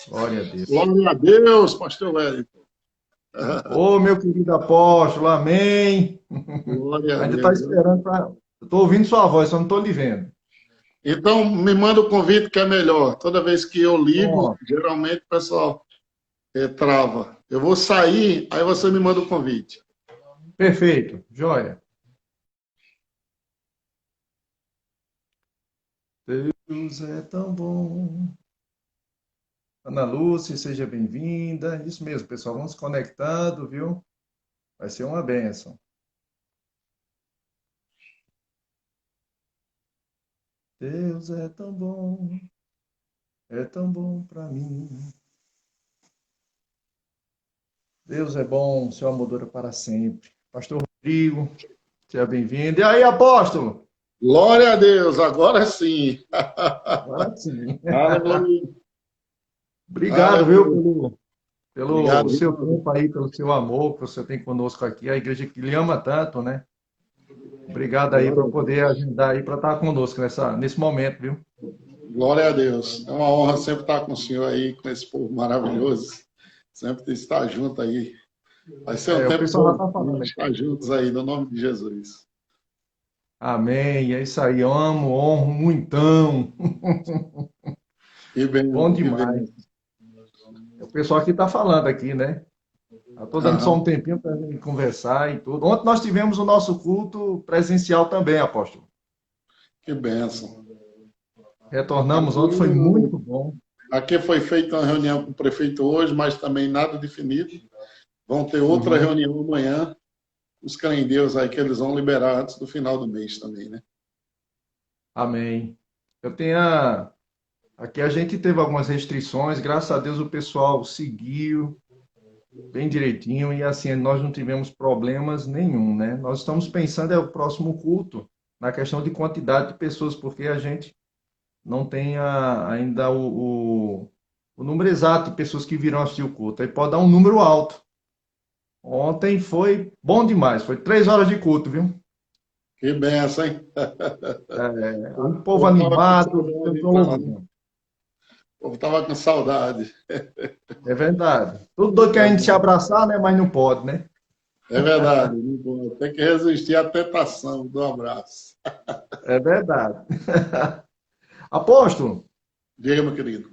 Glória a Deus. Glória a Deus, pastor Wellington. Ô, meu querido apóstolo, amém. Glória a Ainda está Deus. esperando para. Estou ouvindo sua voz, só não estou lhe vendo. Então, me manda o convite que é melhor. Toda vez que eu ligo, Pronto, geralmente o pessoal trava. Eu vou sair, aí você me manda o convite. perfeito, joia. Deus é tão bom. Ana Lúcia, seja bem-vinda. Isso mesmo, pessoal, vamos se conectando, viu? Vai ser uma bênção. Deus é tão bom para mim. Deus é bom, seu amor dura para sempre. Pastor Rodrigo, seja bem-vindo. E aí, apóstolo? Glória a Deus, agora sim. Agora sim. Aleluia. Obrigado, viu, Aleluia. pelo Obrigado, seu irmão. tempo aí, pelo seu amor que você tem conosco aqui, a igreja que lhe ama tanto, né? Obrigado aí Glória por a poder Deus. agendar aí para estar conosco nesse momento, viu? Glória a Deus. É uma honra sempre estar com o senhor aí, com esse povo maravilhoso. Sempre estar junto aí. Vai ser um O tempo pessoal já bom. está falando Vamos estar aqui. juntos aí, no nome de Jesus. Amém, é isso aí, amo, honro, muitão. Que Bom bem, que demais. bem. O pessoal aqui está falando aqui, né? Estou dando só Aham. um tempinho para a gente conversar e tudo. Ontem nós tivemos o nosso culto presencial também, apóstolo. Que bênção. Retornamos ontem, foi Aqui, muito bom. aqui foi feita uma reunião com o prefeito hoje, mas também nada definido. Vão ter outra Uhum. reunião amanhã. Os crê em Deus aí que eles vão liberar antes do final do mês também, né? Amém. Eu tenho aqui a gente teve algumas restrições, graças a Deus o pessoal seguiu bem direitinho e assim nós não tivemos problemas nenhum, né? Nós estamos pensando o próximo culto na questão de quantidade de pessoas, porque a gente não tem ainda o número exato de pessoas que virão assistir o culto. Aí pode dar um número alto. Ontem foi bom demais, foi 3 horas de culto, viu? Que benção, hein? Um O povo povo estava com animado, saudade, cantou então. louvor. O povo estava com saudade. É verdade. Tudo doido que a gente se É, abraçar, né? Mas não pode, né? é verdade. Tem que resistir à tentação do abraço. É verdade. Apóstolo, Diga, meu querido.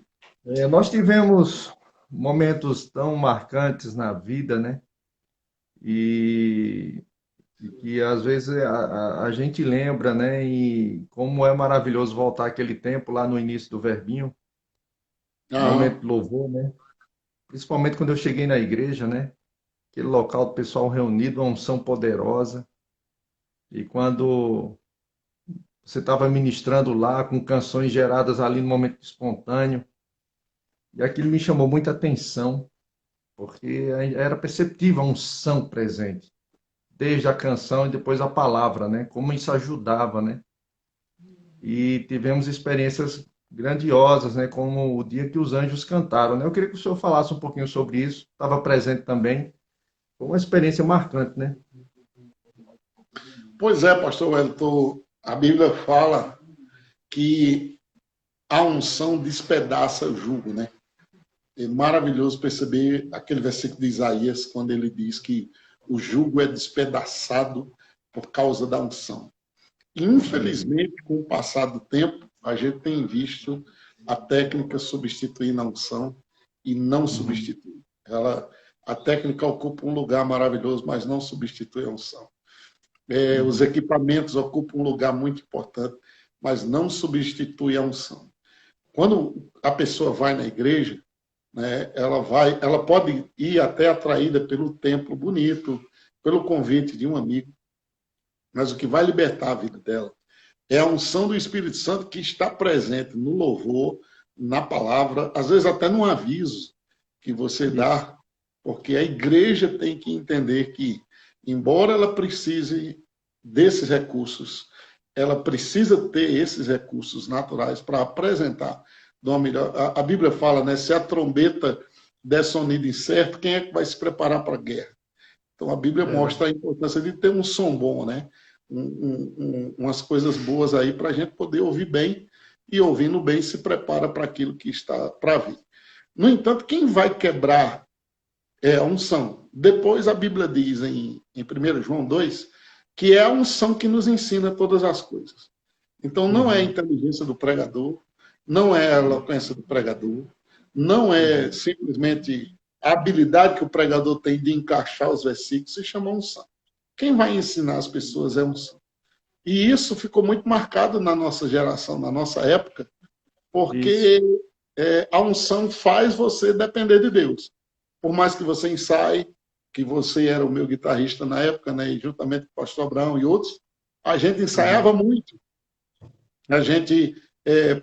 nós tivemos momentos tão marcantes na vida, né? E, e que às vezes a gente lembra, né? E como é maravilhoso voltar aquele tempo lá no início do Verbinho, momento Aham. de louvor, né? Principalmente quando eu cheguei na igreja, né? Aquele local do pessoal reunido, uma unção poderosa. E quando você estava ministrando lá com canções geradas ali no momento espontâneo, e aquilo me chamou muita atenção, porque era perceptível a unção presente, desde a canção e depois a palavra, né? Como isso ajudava, né? E tivemos experiências grandiosas, né? Como o dia que os anjos cantaram, né? Eu queria que o senhor falasse um pouquinho sobre isso. Estava presente também. Foi uma experiência marcante, né? Pois é, pastor Wellington, a Bíblia fala que a unção despedaça o jugo, né? É maravilhoso perceber aquele versículo de Isaías, quando ele diz que o jugo é despedaçado por causa da unção. Sim. Infelizmente, com o passar do tempo, a gente tem visto a técnica substituir a unção e não Uhum. substitui. A técnica ocupa um lugar maravilhoso, mas não substitui a unção. Os Uhum. equipamentos ocupam um lugar muito importante, mas não substitui a unção. Quando a pessoa vai na igreja, né, ela pode ir até atraída pelo templo bonito, pelo convite de um amigo, mas o que vai libertar a vida dela é a unção do Espírito Santo que está presente no louvor, na palavra, às vezes até num aviso que você Isso. dá, porque a igreja tem que entender que, embora ela precise desses recursos, ela precisa ter esses recursos naturais para apresentar de uma melhor. A Bíblia fala, né? Se a trombeta der sonido incerto, quem é que vai se preparar para a guerra? Então a Bíblia Verdade. mostra a importância de ter um som bom, né? Umas coisas boas aí para a gente poder ouvir bem e ouvindo bem se prepara para aquilo que está para vir. No entanto, quem vai quebrar é a unção. Depois a Bíblia diz em 1 João 2 que é a unção que nos ensina todas as coisas. Então não é a inteligência do pregador, não é a eloquência do pregador, não é simplesmente a habilidade que o pregador tem de encaixar os versículos, se chama unção. Quem vai ensinar as pessoas é unção. E isso ficou muito marcado na nossa geração, na nossa época, porque a unção faz você depender de Deus. Por mais que você ensaie, que você era o meu guitarrista na época, né, e juntamente com o pastor Abraão e outros, a gente ensaiava muito. A gente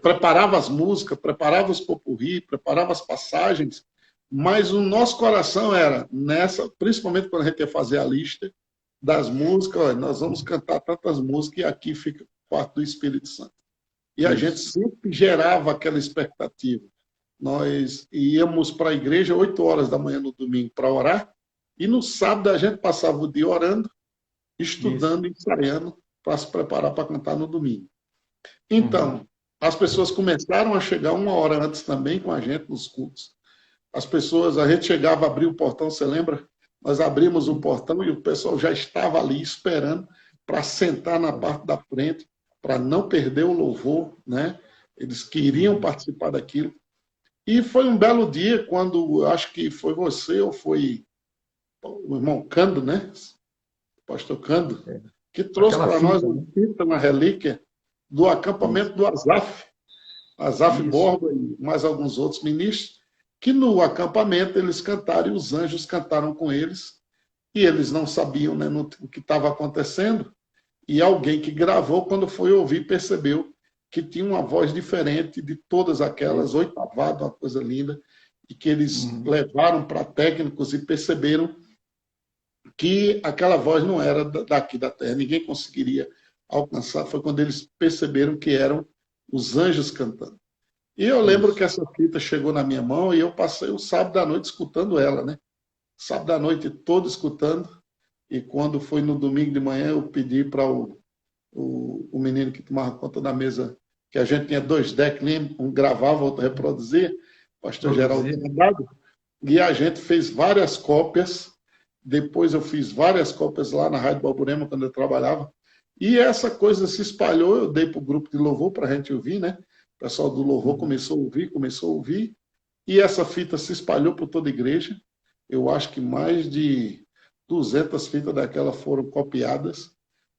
preparava as músicas, preparava os popurrí, preparava as passagens, mas o nosso coração era nessa, principalmente quando a gente ia fazer a lista das músicas, olha, nós vamos cantar tantas músicas e aqui fica o quarto do Espírito Santo. E a gente sempre gerava aquela expectativa. Nós íamos para a igreja 8 horas da manhã no domingo para orar, e no sábado a gente passava o dia orando, estudando, ensaiando, para se preparar para cantar no domingo. Então, as pessoas começaram a chegar 1 hora antes também com a gente nos cultos. As pessoas, a gente chegava a abrir o portão, você lembra? Nós abrimos o portão e o pessoal já estava ali esperando para sentar na parte da frente, para não perder o louvor, né? Eles queriam participar daquilo. E foi um belo dia quando, acho que foi você ou foi o irmão Cando, né? O pastor Cando, que trouxe para nós uma relíquia do acampamento do Asaf Borba e mais alguns outros ministros, que no acampamento eles cantaram e os anjos cantaram com eles, e eles não sabiam, né, o que estava acontecendo, e alguém que gravou, quando foi ouvir, percebeu que tinha uma voz diferente de todas aquelas, oitavado, uma coisa linda, e que eles levaram para técnicos e perceberam que aquela voz não era daqui da terra, ninguém conseguiria alcançar. Foi quando eles perceberam que eram os anjos cantando. E eu lembro que essa fita chegou na minha mão e eu passei o sábado à noite escutando ela, né? Sábado à noite todo escutando, e quando foi no domingo de manhã eu pedi para o menino que tomava conta da mesa, que a gente tinha 2 decks, um gravava, outro reproduzia, o pastor Geraldo tinha dado, e a gente fez várias cópias. Depois eu fiz várias cópias lá na Rádio Balburema, quando eu trabalhava, e essa coisa se espalhou. Eu dei para o grupo de louvor para a gente ouvir, né? O pessoal do louvor começou a ouvir, e essa fita se espalhou por toda a igreja. Eu acho que mais de 200 fitas daquela foram copiadas.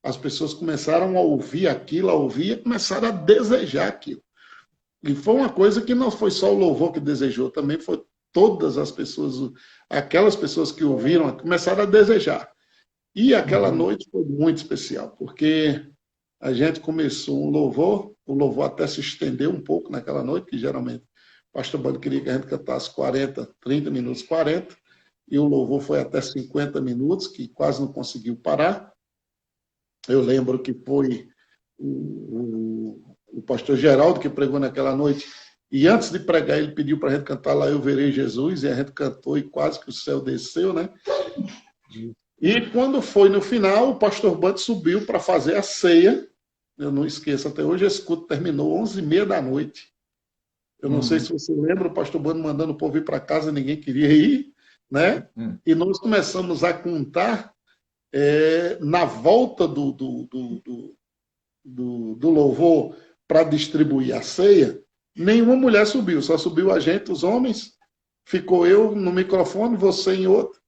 As pessoas começaram a ouvir aquilo, a ouvir, e começaram a desejar aquilo. E foi uma coisa que não foi só o louvor que desejou, também foi todas as pessoas, aquelas pessoas que ouviram, começaram a desejar. E aquela noite foi muito especial, porque a gente começou um louvor, o louvor até se estendeu um pouco naquela noite, que geralmente o pastor Bando queria que a gente cantasse 40, 30 minutos, 40, e o louvor foi até 50 minutos, que quase não conseguiu parar. Eu lembro que foi o pastor Geraldo que pregou naquela noite, e antes de pregar ele pediu para a gente cantar Lá Eu Verei Jesus, e a gente cantou e quase que o céu desceu, né? E quando foi no final, o pastor Bando subiu para fazer a ceia. Eu não esqueço, até hoje esse culto terminou 11h30 da noite. Eu não sei se você lembra, o pastor Bando mandando o povo ir para casa, ninguém queria ir, né? E nós começamos a cantar na volta do louvor para distribuir a ceia. Nenhuma mulher subiu, só subiu a gente, os homens. Ficou eu no microfone, você em outro,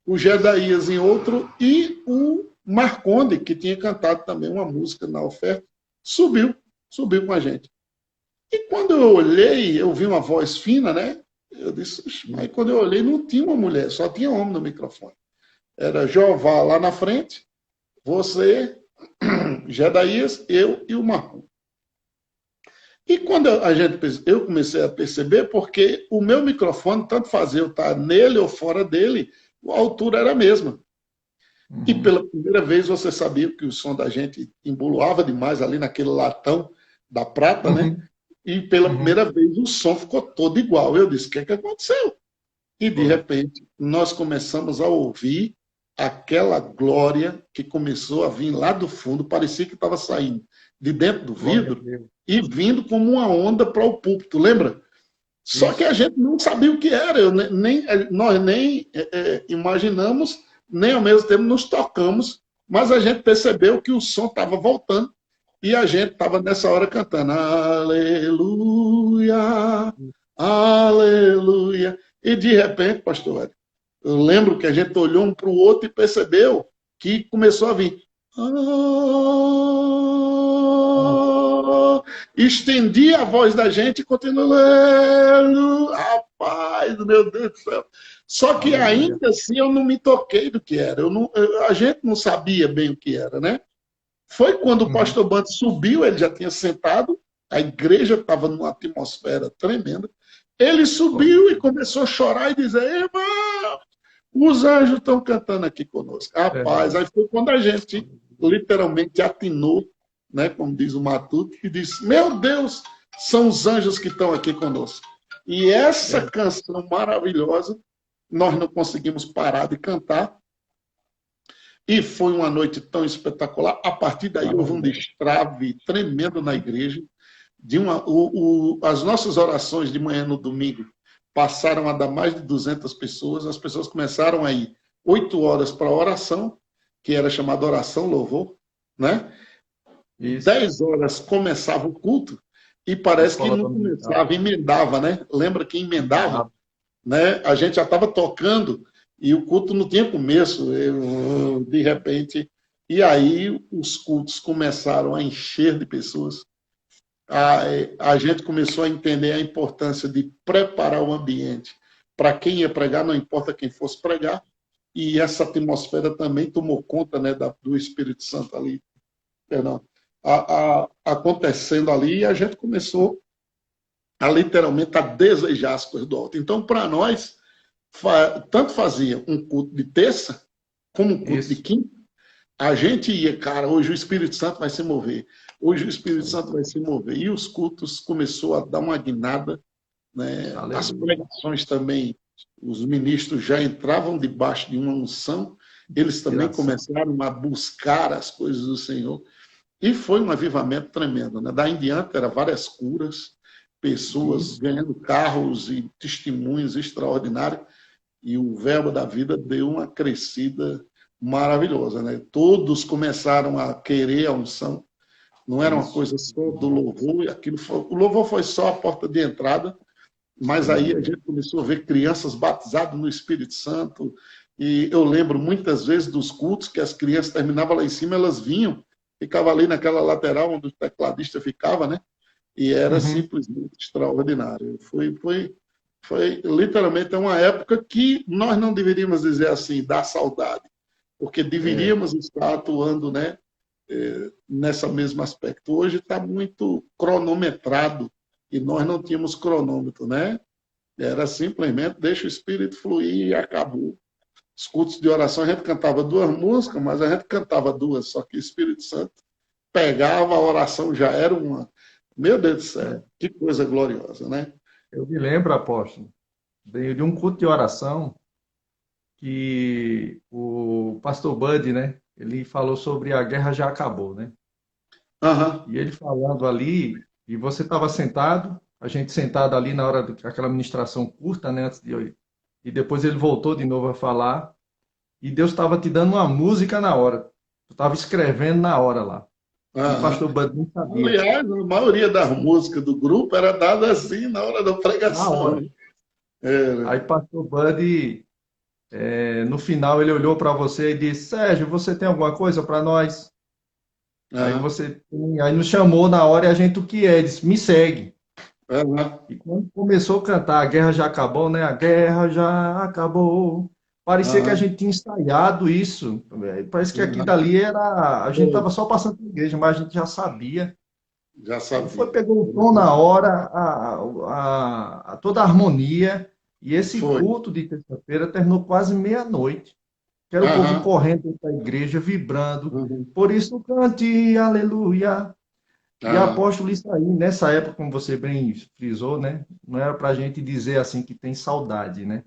o Gedaías em outro, e o Marconde, que tinha cantado também uma música na oferta, subiu com a gente. E quando eu olhei, eu vi uma voz fina, né? Eu disse, mas quando eu olhei, não tinha uma mulher, só tinha homem no microfone. Era Jeová lá na frente, você, Gedaías, eu e o Marconde. E quando eu comecei a perceber, porque o meu microfone, tanto fazia eu estar nele ou fora dele, a altura era a mesma. E pela primeira vez você sabia que o som da gente emboloava demais ali naquele latão da prata, né? E pela primeira vez o som ficou todo igual. Eu disse, o que aconteceu? E de repente nós começamos a ouvir aquela glória que começou a vir lá do fundo, parecia que estava saindo de dentro do vidro e vindo como uma onda para o púlpito, lembra? Só que a Isso. gente não sabia o que era, nós nem imaginamos, nem ao mesmo tempo nos tocamos, mas a gente percebeu que o som estava voltando e a gente estava nessa hora cantando Aleluia, Aleluia. E de repente, pastor, eu lembro que a gente olhou um para o outro e percebeu que começou a vir. Estendi a voz da gente e continuando. Rapaz, meu Deus do céu. Só que Aleluia. ainda assim eu não me toquei do que era. A gente não sabia bem o que era, né? Foi quando o Uhum. pastor Bando subiu, ele já tinha sentado, a igreja estava numa atmosfera tremenda. Ele Glória subiu e começou a chorar e dizer: irmão, os anjos estão cantando aqui conosco. a Rapaz, Deus. aí foi quando a gente literalmente atinou, né, como diz o Matuto, e disse: meu Deus, são os anjos que estão aqui conosco. E essa É. canção maravilhosa, nós não conseguimos parar de cantar, e foi uma noite tão espetacular. A partir daí houve um Aleluia. destrave tremendo na igreja. As nossas orações de manhã no domingo passaram a dar mais de 200 pessoas. As pessoas começaram a ir 8 horas para a oração, que era chamada oração louvor, né? Isso. 10 horas começava o culto e parece que Escola não dominical. começava, emendava, né? Lembra que emendava? Dá. Né? A gente já estava tocando e o culto não tinha começo, de repente. E aí os cultos começaram a encher de pessoas. A gente começou a entender a importância de preparar o ambiente para quem ia pregar, não importa quem fosse pregar, e essa atmosfera também tomou conta, né, do Espírito Santo ali, perdão, acontecendo ali, e a gente começou a literalmente a desejar as coisas do alto. Então, para nós, tanto fazia um culto de terça, como um culto de Isso. quinta, a gente ia, cara, hoje o Espírito Santo vai se mover, hoje o Espírito Santo vai se mover. E os cultos começou a dar uma guinada, né? As Aleluia. pregações também, os ministros já entravam debaixo de uma unção, eles também Inspiração. começaram a buscar as coisas do Senhor. E foi um avivamento tremendo. Né? Daí em diante, eram várias curas, pessoas Isso. ganhando carros e testemunhos extraordinários. E o Verbo da Vida deu uma crescida maravilhosa. Né? Todos começaram a querer a unção. Não era uma Isso. coisa só do louvor. O louvor foi só a porta de entrada, mas aí a Aleluia. gente começou a ver crianças batizadas no Espírito Santo. E eu lembro muitas vezes dos cultos que as crianças terminavam lá em cima, elas vinham, ficavam ali naquela lateral onde o tecladista ficava, né? E era Uhum. simplesmente extraordinário. Foi literalmente uma época que nós não deveríamos dizer assim, dar saudade, porque É. deveríamos estar atuando, né, nessa mesmo aspecto. Hoje está muito cronometrado e nós não tínhamos cronômetro, né? Era simplesmente deixa o espírito fluir e acabou. Os cultos de oração a gente cantava 2 músicas, mas a gente cantava 2, só que o Espírito Santo pegava, a oração já era uma. Meu Deus do É. céu, que coisa gloriosa, né? Eu me lembro, apóstolo, de um culto de oração que o pastor Bud, né? Ele falou sobre a guerra já acabou, né? Aham, E ele falando ali, e você estava sentado, a gente sentado ali na hora daquela ministração curta, né? E depois ele voltou de novo a falar, e Deus estava te dando uma música na hora. Tu estava escrevendo na hora lá. E o aham. pastor Bud não sabia. Aliás, a maioria das músicas do grupo era dada assim na hora da Na pregação. hora. Né? Era. Aí pastor Bud, no final, ele olhou para você e disse: Sérgio, você tem alguma coisa para nós? Aí Aham, aí nos chamou na hora e a gente o que é? Ele disse: me segue. aham, E quando começou a cantar, a guerra já acabou, né? A guerra já acabou. Parecia que a aham, gente tinha ensaiado isso. Parece que aqui aham. dali era. A gente Foi, estava só passando pela igreja, mas a gente já sabia. já Quando foi, sabia. pegou o tom na hora, toda a harmonia. E esse Foi. culto de terça-feira terminou quase meia-noite. Que era o povo Aham, correndo dentro da igreja, vibrando. uhum, Por isso cante, aleluia. E aham, apóstolo, isso aí, nessa época, como você bem frisou, né? Não era para a gente dizer assim que tem saudade, né?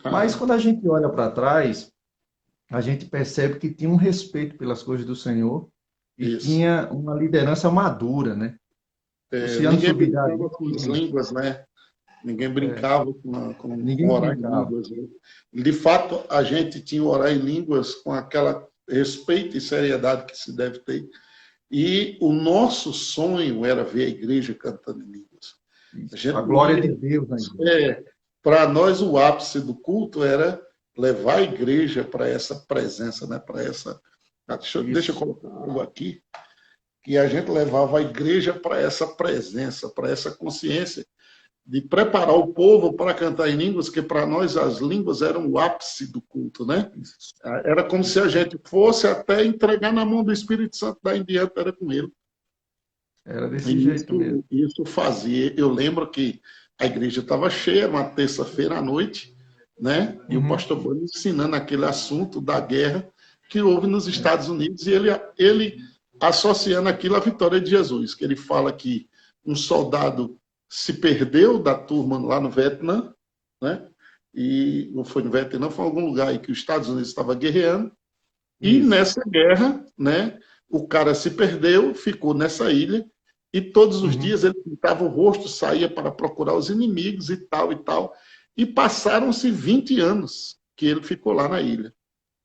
Mas aham. quando a gente olha para trás, a gente percebe que tinha um respeito pelas coisas do Senhor e Isso. tinha uma liderança madura, né? É, Luciano ninguém Subirá brincava com as disse, línguas, né? Ninguém É, brincava com ninguém orar em brincava. línguas, né? De fato, a gente tinha orar em línguas com aquela respeito e seriedade que se deve ter. E o nosso sonho era ver a igreja cantando em línguas. A Isso. A gente glória de ia. Deus na igreja. Para nós, o ápice do culto era levar a igreja para essa presença, né? Para essa. Deixa eu Isso. colocar algo aqui, que a gente levava a igreja para essa presença, para essa consciência de preparar o povo para cantar em línguas, que para nós as línguas eram o ápice do culto, né? Isso. Era como se a gente fosse até entregar na mão do Espírito Santo, da em diante era com ele. Era desse E jeito mesmo. isso fazia. Eu lembro que a igreja estava cheia, uma terça-feira à noite, né? E o Uhum. pastor Boni ensinando aquele assunto da guerra que houve nos É. Estados Unidos, e ele associando aquilo à vitória de Jesus, que ele fala que um soldado se perdeu da turma lá no Vietnã, né? E não foi no Vietnã, foi em algum lugar aí que os Estados Unidos estava guerreando, e Isso. nessa guerra, né, o cara se perdeu, ficou nessa ilha, e todos os Uhum. dias ele pintava o rosto, saía para procurar os inimigos e tal e tal. E passaram-se 20 anos que ele ficou lá na ilha.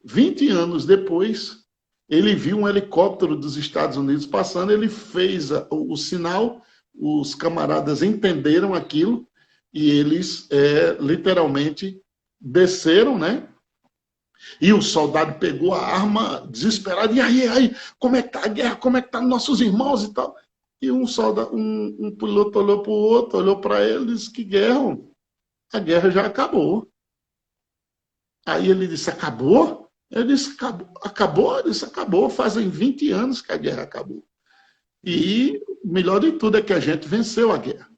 20 anos depois, ele viu um helicóptero dos Estados Unidos passando, ele fez o sinal, os camaradas entenderam aquilo e eles literalmente desceram, né? E o soldado pegou a arma desesperado, e aí, como é que tá a guerra, como é que tá nossos irmãos e tal. E um soldado, um piloto olhou para o outro, olhou para ele e disse, que guerra? A guerra já acabou. Aí ele disse, acabou? Ele disse, acabou? Ele disse, acabou, fazem 20 anos que a guerra acabou. Isso. E o melhor de tudo é que a gente venceu a guerra.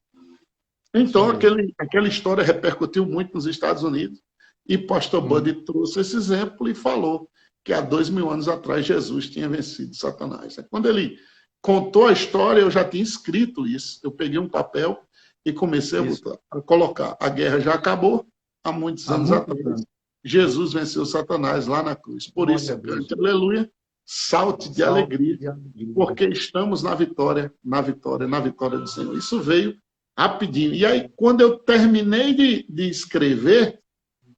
Isso Então, mesmo. aquela história repercutiu muito nos Estados Unidos, e Pastor Uhum. Buddy trouxe esse exemplo e falou que há 2000 anos atrás Jesus tinha vencido Satanás. Quando ele contou a história, eu já tinha escrito isso. Eu peguei um papel e comecei Isso. a colocar. A guerra já acabou há muitos Há anos muitos atrás. anos. Jesus venceu Satanás lá na cruz. Por Glória a isso, Deus. cante aleluia, salte de Salve alegria, de alegria. porque estamos na vitória, na vitória, na vitória do Senhor. Isso veio rapidinho. E aí, quando eu terminei de escrever,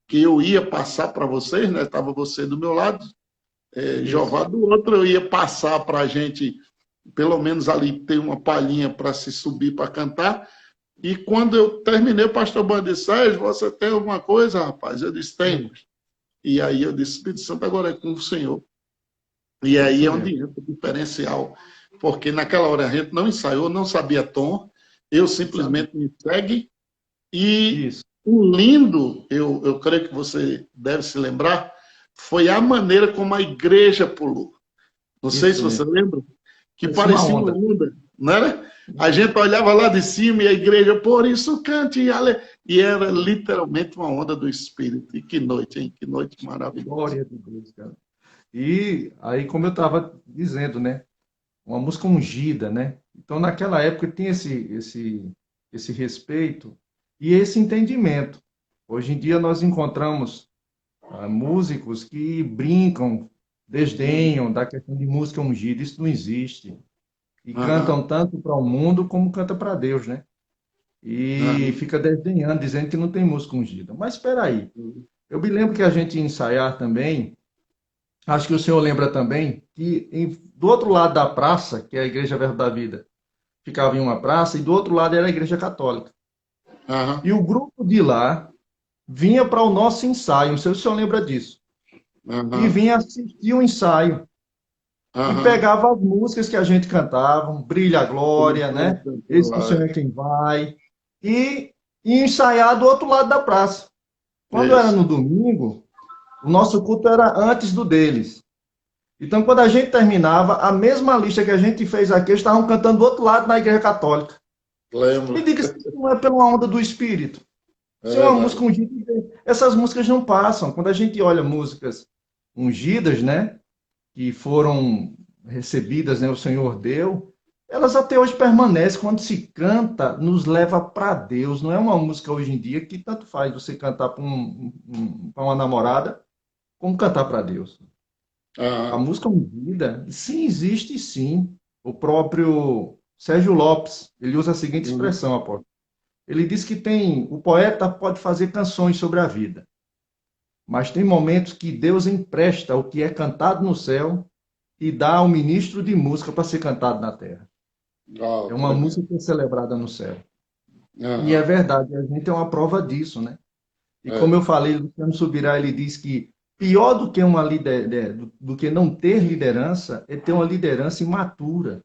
que eu ia passar para vocês, né? Estava você do meu lado, Isso. Jeová do outro, eu ia passar para a gente, pelo menos ali, ter uma palhinha para se subir para cantar. E quando eu terminei, o pastor Bando disse, Sérgio, você tem alguma coisa, rapaz? Eu disse, temos. E aí eu disse, Espírito Santo, agora é com o Senhor. E É aí isso é mesmo. onde entra o diferencial, porque naquela hora a gente não ensaiou, não sabia tom, eu Sabe? simplesmente me segue. E Isso. o lindo, eu creio que você deve se lembrar, foi a maneira como a igreja pulou. Não sei se Isso você mesmo. lembra, que Parecia uma parecia uma onda. onda, não era? A gente olhava lá de cima e a igreja, por isso cante, e era literalmente uma onda do Espírito. E que noite, hein? Que noite maravilhosa. Glória a Deus, cara. E aí, como eu estava dizendo, né? Uma música ungida, né? Então, naquela época tinha esse respeito e esse entendimento. Hoje em dia nós encontramos músicos que brincam, desdenham da questão de música ungida. Isso não existe. E Aham, cantam tanto para o mundo como canta para Deus, né? E aham, fica desdenhando, dizendo que não tem música ungida. Mas espera aí. Eu me lembro que a gente ia ensaiar também. Acho que o senhor lembra também que do outro lado da praça, que é a Igreja Verbo da Vida, ficava em uma praça e do outro lado era a Igreja Católica. aham, E o grupo de lá vinha para o nosso ensaio, não sei se o senhor lembra disso, e aham, vinha assistir o ensaio e aham. pegava as músicas que a gente cantava, Brilha a Glória, né? Esse que o Senhor é quem vai, e ensaiar do outro lado da praça. Quando era Isso. no domingo, o nosso culto era antes do deles. Então, quando a gente terminava, a mesma lista que a gente fez aqui, eles estavam cantando do outro lado na Igreja Católica. Me Lembro. diga se isso não é pela onda do Espírito. É Se é uma música verdade. ungida, essas músicas não passam. Quando a gente olha músicas ungidas, né, que foram recebidas, né, o Senhor deu, elas até hoje permanecem. Quando se canta, nos leva para Deus. Não é uma música hoje em dia que tanto faz você cantar para uma namorada, como cantar para Deus. A Aham, música ungida, sim, existe sim. O próprio Sérgio Lopes, ele usa a seguinte uhum, expressão, apóstolo. Ele diz que o poeta pode fazer canções sobre a vida, mas tem momentos que Deus empresta o que é cantado no céu e dá ao ministro de música para ser cantado na terra. Ah, É uma tremendo. música que é celebrada no céu. E é Aham, verdade, a gente é uma prova disso, né? E como é. eu falei, Luciano Subirá, ele diz que pior do que do que não ter liderança é ter uma liderança imatura.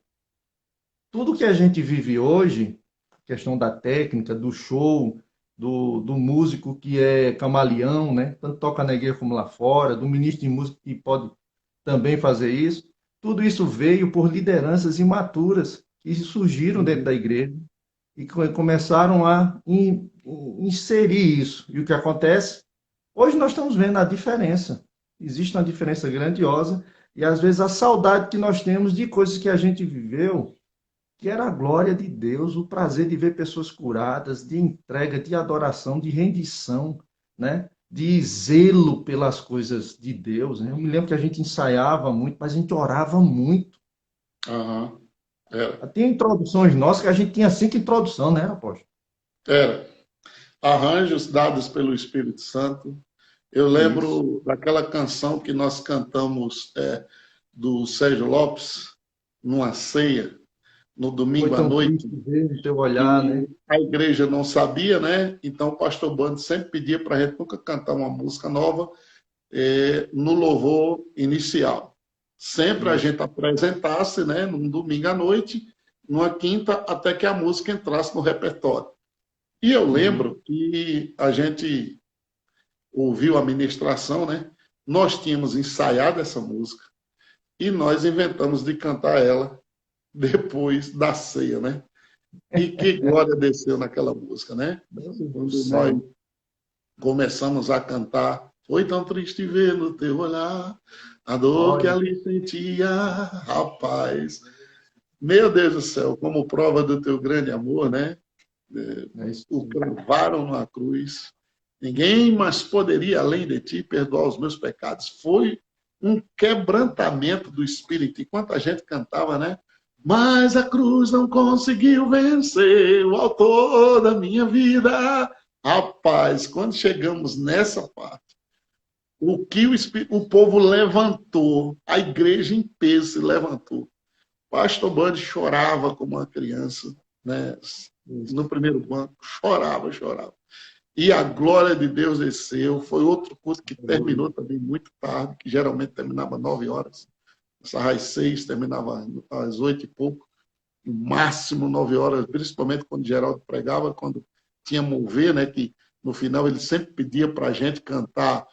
Tudo que a gente vive hoje, questão da técnica, do show, do músico que é camaleão, né? Tanto toca na igreja como lá fora, do ministro de música que pode também fazer isso, tudo isso veio por lideranças imaturas que surgiram dentro Uhum. da igreja e começaram a inserir isso. E o que acontece? Hoje nós estamos vendo a diferença. Existe uma diferença grandiosa e às vezes a saudade que nós temos de coisas que a gente viveu, que era a glória de Deus, o prazer de ver pessoas curadas, de entrega, de adoração, de rendição, né? De zelo pelas coisas de Deus. Né? Eu me lembro que a gente ensaiava muito, mas a gente orava muito. Aham. Era. Tinha introduções nossas que a gente tinha 5 introduções, né, apóstolo? Era. Arranjos dados pelo Espírito Santo. Eu Isso. lembro daquela canção que nós cantamos do Sérgio Lopes, numa ceia, no Foi domingo à tão noite, triste ver o teu olhar, e né? a igreja não sabia, né? Então o pastor Bando sempre pedia para a gente nunca cantar uma música nova no louvor inicial. Sempre a Isso. gente apresentasse, né, num domingo à noite, numa quinta, até que a música entrasse no repertório. E eu Uhum. lembro que a gente ouviu a ministração, né? Nós tínhamos ensaiado essa música e nós inventamos de cantar ela depois da ceia, né? E que glória desceu naquela música, né? Deus do Quando nós céu. começamos a cantar, foi tão triste ver no teu olhar a dor que Olha, ali sentia, rapaz. Meu Deus do céu, como prova do teu grande amor, né? é isso. O cravaram na cruz. Ninguém mais poderia, além de ti, perdoar os meus pecados. Foi um quebrantamento do espírito. Enquanto a gente cantava, né? Mas a cruz não conseguiu vencer o autor da minha vida. Rapaz, quando chegamos nessa parte, o povo levantou, a igreja em peso se levantou. Pastor Band chorava como uma criança, né? Isso. No primeiro banco, chorava, chorava. E a glória de Deus desceu. Foi outro culto que terminou também muito tarde, que geralmente terminava 9 horas. Essa às 6, terminava às 8 e pouco. No máximo 9 horas, principalmente quando Geraldo pregava, quando tinha mover, né? Que no final ele sempre pedia para a gente cantar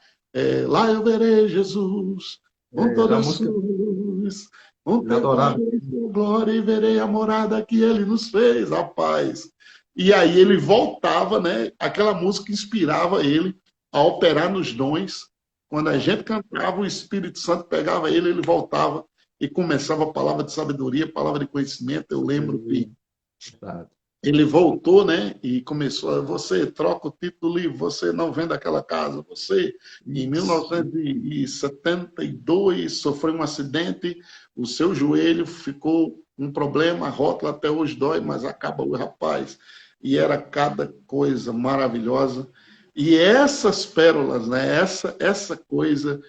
lá eu verei Jesus, com Era toda a a música, sua luz, ele adorava. contemplarei sua glória e verei a morada que ele nos fez, rapaz. E aí ele voltava, né? Aquela música inspirava ele a operar nos dons. Quando a gente cantava, o Espírito Santo pegava ele, ele voltava e começava a palavra de sabedoria, a palavra de conhecimento. Eu lembro que ele voltou, né? E começou. Você troca o título do livro, você não vende aquela casa. Você, em Isso. 1972, sofreu um acidente, o seu joelho ficou um problema, a rótula até hoje dói, mas acaba o rapaz. E era cada coisa maravilhosa. E essas pérolas, né? Essa coisa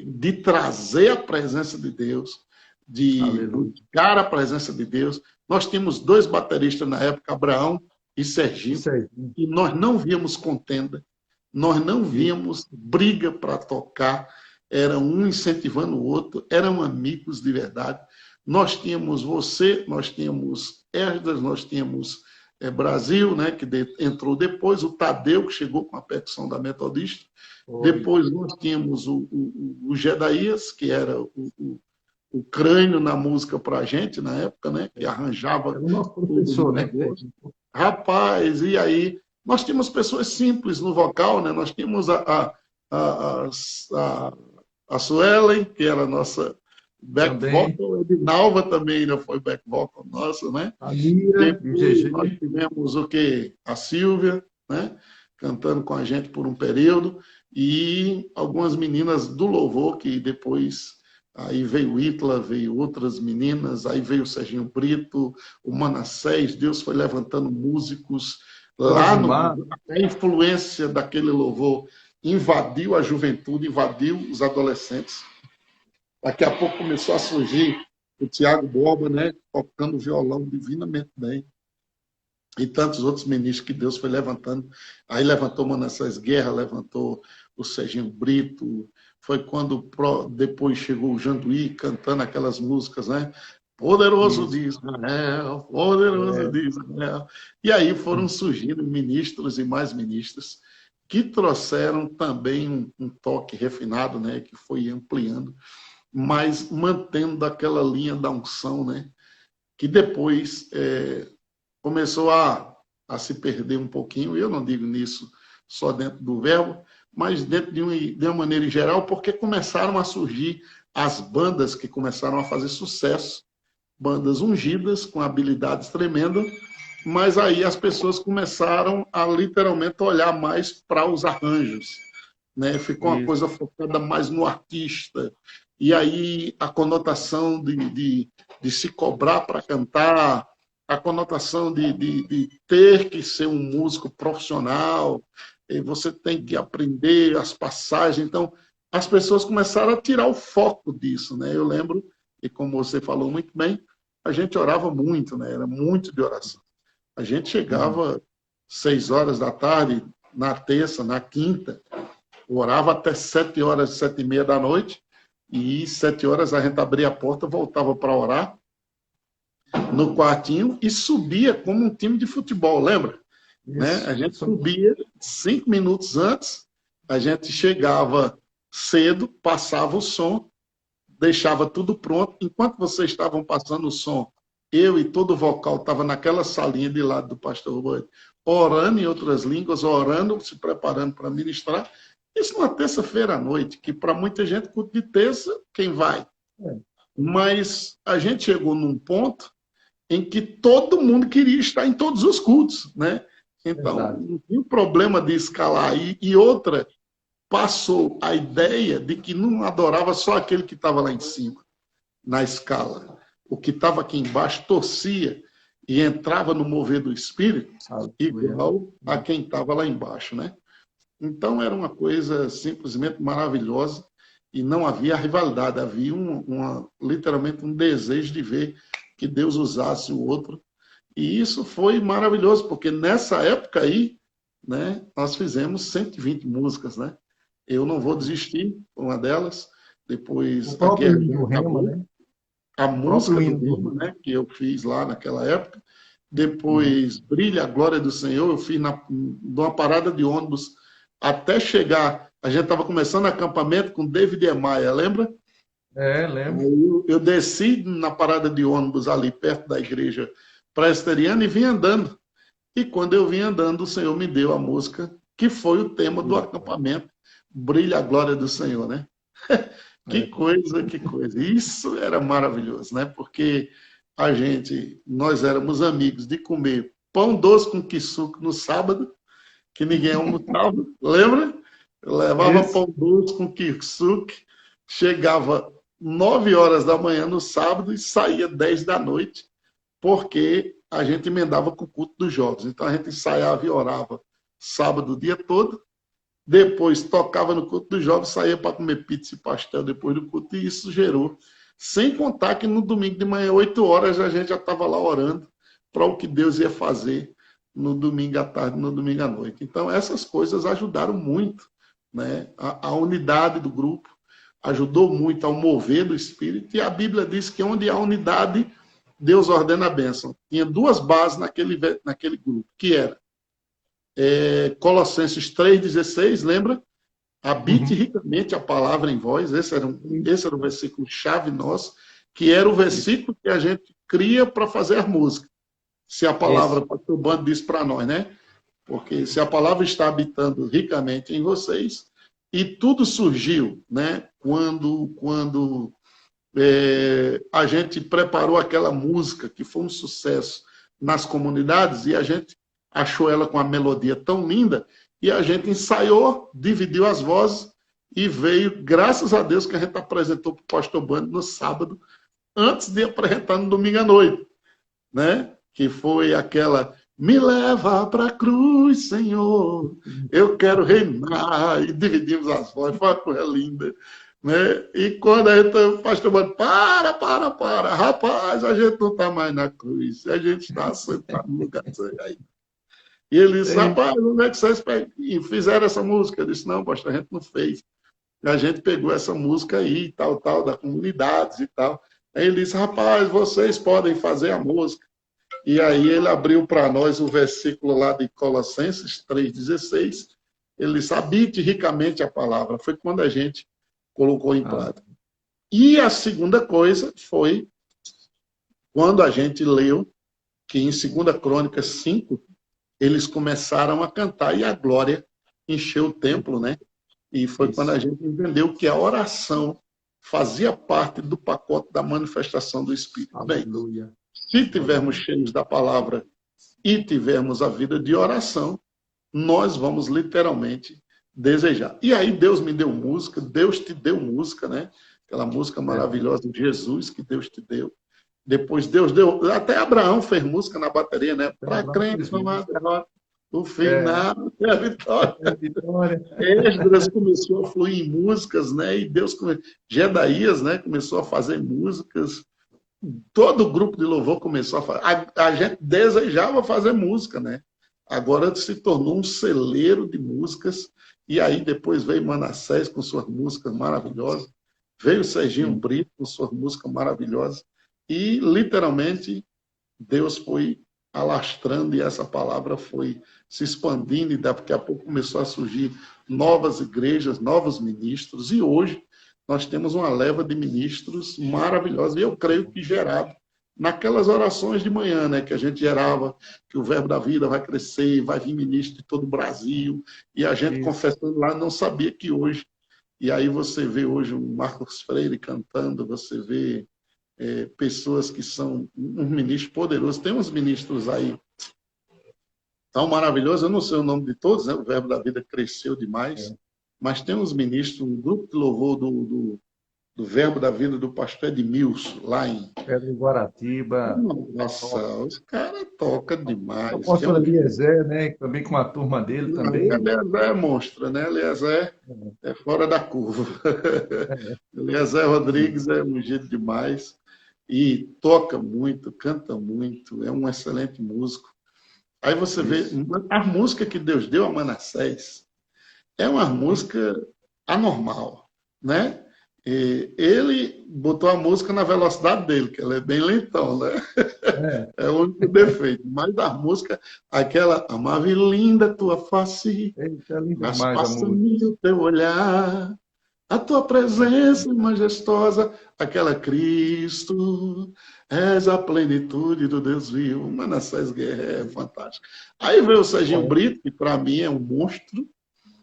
de trazer a presença de Deus, de Aleluia. buscar a presença de Deus. Nós tínhamos 2 bateristas na época, Abraão e Serginho, Isso aí. e nós não víamos contenda, nós não víamos briga para tocar, era um incentivando o outro, eram amigos de verdade. Nós tínhamos você, nós tínhamos Herdas, nós tínhamos Brasil, né, que entrou depois, o Tadeu, que chegou com a percussão da Metodista, Foi. depois nós tínhamos o Gedaías, que era o crânio na música para a gente na época, né? Que arranjava Era o nosso tudo no professor, né? negócio. Rapaz, e aí? Nós tínhamos pessoas simples no vocal, né? Nós tínhamos a, a, a Suelen, que era a nossa back Também. vocal, a Edinalva também já foi back vocal nossa, né? A Mira e o Depois nós GG. tivemos o quê? A Silvia, né? Cantando com a gente por um período, e algumas meninas do louvor que depois aí veio o Itla, veio outras meninas, aí veio o Serginho Brito, o Manassés, Deus foi levantando músicos Lá Josimar, a influência daquele louvor invadiu a juventude, invadiu os adolescentes. Daqui a pouco começou a surgir o Tiago Borba, né, tocando violão divinamente bem. E tantos outros ministros que Deus foi levantando. Aí levantou Manassés Guerra, levantou o Serginho Brito. Foi quando depois chegou o Janduí cantando aquelas músicas, né? Poderoso isso. de Israel, poderoso É, de Israel. E aí foram surgindo ministros e mais ministros que trouxeram também um toque refinado, né? Que foi ampliando, mas mantendo aquela linha da unção, né? Que depois começou a se perder um pouquinho. Eu não digo nisso só dentro do verbo, mas dentro de uma maneira geral, porque começaram a surgir as bandas que começaram a fazer sucesso, bandas ungidas, com habilidades tremendas, mas aí as pessoas começaram a literalmente olhar mais para os arranjos, né? Ficou uma isso. coisa focada mais no artista, e aí a conotação de se cobrar para cantar, a conotação de ter que ser um músico profissional, e você tem que aprender as passagens. Então, as pessoas começaram a tirar o foco disso, né? Eu lembro, e como você falou muito bem, a gente orava muito, né? Era muito de oração. A gente Uhum. chegava 6 horas da tarde, na terça, na quinta, orava até 7 horas, 7h30 da noite, e 7 horas a gente abria a porta, voltava para orar no quartinho e subia como um time de futebol, lembra? Né? A gente Isso mesmo. subia 5 minutos antes, a gente chegava cedo, passava o som, deixava tudo pronto. Enquanto vocês estavam passando o som, eu e todo o vocal estava naquela salinha de lado do pastor Roberto, orando em outras línguas, orando, se preparando para ministrar. Isso numa terça-feira à noite, que para muita gente, culto de terça, quem vai? É, Mas a gente chegou num ponto em que todo mundo queria estar em todos os cultos, né? Então, exato. não tinha problema de escalar. E outra, passou a ideia de que não adorava só aquele que estava lá em cima, na escala. O que estava aqui embaixo torcia e entrava no mover do Espírito, Aleluia. igual a quem estava lá embaixo, né? Então, era uma coisa simplesmente maravilhosa e não havia rivalidade, havia literalmente um desejo de ver que Deus usasse o outro. E isso foi maravilhoso, porque nessa época aí, né, nós fizemos 120 músicas, né? Eu não vou desistir, uma delas. O Depois a próprio guerra hino já do Rema, acabou. né? A O próprio música do hino do Rema, Rema. né, que eu fiz lá naquela época. Uhum. Depois Brilha a Glória do Senhor, eu fiz numa parada de ônibus até chegar. A gente estava começando acampamento com David Emaia, lembra? É, lembro. Aí eu desci na parada de ônibus ali perto da igreja presbiteriana e vim andando. E quando eu vim andando, o Senhor me deu a música que foi o tema do acampamento, Brilha a Glória do Senhor, né? Que É, coisa, que coisa. Isso era maravilhoso, né? Porque nós éramos amigos de comer pão doce com quissuco no sábado, que ninguém almoçava, lembra? Eu levava isso. pão doce com quissuco, chegava 9 horas da manhã no sábado e saía 10 da noite, porque a gente emendava com o culto dos jogos. Então a gente ensaiava e orava sábado o dia todo, depois tocava no culto dos jogos, saía para comer pizza e pastel depois do culto, e isso gerou. Sem contar que no domingo de manhã, 8 horas, a gente já estava lá orando para o que Deus ia fazer no domingo à tarde, no domingo à noite. Então, essas coisas ajudaram muito, né? A unidade do grupo ajudou muito ao mover do Espírito, e a Bíblia diz que onde há unidade, Deus ordena a bênção. Tinha duas bases naquele grupo, que era Colossenses 3,16, lembra? Habite Uhum. ricamente a palavra em vós. Isso. Esse era o versículo chave nosso, que era o Isso. versículo que a gente cria para fazer a música. Se a palavra, Isso. o pastor Bando disse para nós, né? Porque se a palavra está habitando ricamente em vocês, e tudo surgiu, né? Quando a gente preparou aquela música que foi um sucesso nas comunidades, e a gente achou ela com uma melodia tão linda, e a gente ensaiou, dividiu as vozes e veio, graças a Deus, que a gente apresentou para o pastor Bando no sábado, antes de apresentar no domingo à noite, né? Que foi aquela Me leva para a cruz, Senhor, eu quero reinar. E dividimos as vozes, foi uma coisa linda. Né? E quando a gente, o pastor manda, para, rapaz, a gente não está mais na cruz, a gente está sentado no lugar aí. E ele disse, rapaz, onde é que vocês fizeram essa música? Eu disse, não, pastor, a gente não fez. A gente pegou essa música aí, tal, da comunidades e tal. Aí ele disse, rapaz, vocês podem fazer a música. E aí ele abriu para nós o versículo lá de Colossenses 3,16. Ele disse, habite ricamente a palavra. Foi quando a gente colocou em prática. E a segunda coisa foi quando a gente leu que em 2 Crônicas 5, eles começaram a cantar e a glória encheu o templo, né? E foi quando a gente entendeu que a oração fazia parte do pacote da manifestação do Espírito. Aleluia. Bem, se tivermos cheios da palavra e tivermos a vida de oração, nós vamos literalmente desejar. E aí Deus me deu música, Deus te deu música, né? Aquela música maravilhosa de Jesus que Deus te deu. Depois Deus deu, até Abraão fez música na bateria, né? Para crente não há derrota, o final é a vitória. Esdras começou a fluir em músicas, né? E Deus, Jedaías, né? Começou a fazer músicas. Todo o grupo de louvor começou a fazer. A gente desejava fazer música, né? Agora se tornou um celeiro de músicas. E aí depois veio Manassés com suas músicas maravilhosas. Veio Serginho Brito com suas músicas maravilhosas. E, literalmente, Deus foi alastrando e essa palavra foi se expandindo e daqui a pouco começou a surgir novas igrejas, novos ministros. E hoje nós temos uma leva de ministros maravilhosos. E eu creio que gerado naquelas orações de manhã, né, que a gente gerava, que o Verbo da Vida vai crescer, vai vir ministro de todo o Brasil. E a gente confessando lá não sabia que hoje. E aí você vê hoje o Marcos Freire cantando, você vê pessoas que são um ministro poderoso. Tem uns ministros aí tão maravilhosos, eu não sei o nome de todos, né? O Verbo da Vida cresceu demais, mas tem uns ministros, um grupo de louvor do Verbo da Vida do pastor Edmilson, lá em Pedro Guaratiba. Nossa, os caras tocam demais. O apóstolo Eliezer, né? Também com uma turma dele também. Eliezer é monstro, né? Eliezer é fora da curva. Eliezer Rodrigues é ungido demais. E toca muito, canta muito, é um excelente músico. Aí você vê, a música que Deus deu a Manassés é uma música anormal, né? E ele botou a música na velocidade dele, que ela é bem lentão, né? É o único defeito. Mas a música, aquela amável e linda tua face, mas passa-me o teu olhar, a tua presença majestosa, aquela Cristo, és a plenitude do Deus vivo. Manassés Guerra é fantástico. Aí veio o Serginho Brito, que para mim é um monstro.